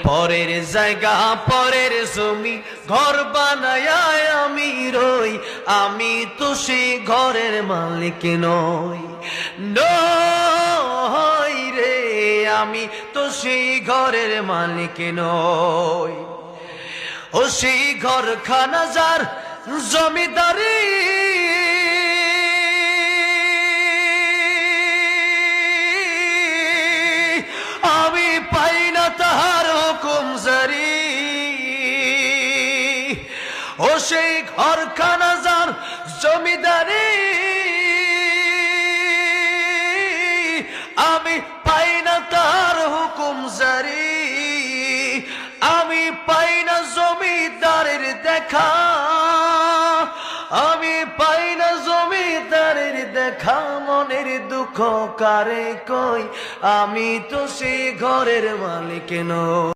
পরের জায়গা পরের জমি ঘর বানায় আমি রই, আমি তো সেই ঘরের মালিক নই, নই রে, আমি তো সেই ঘরের মালিক নই। ও সেই ঘরখানা যার জমিদারি, আমি পাই না তাহার হুকুম জারি। ও সেই ঘরখানা যার জমিদারি, আমি পাই না তার হুকুম জারি। আমি পাই না জমিদারের দেখা, আমি পাই না জমিদারের দেখা, মনের দুঃখ কারে কই, আমি তো সেই ঘরের মালিক নই।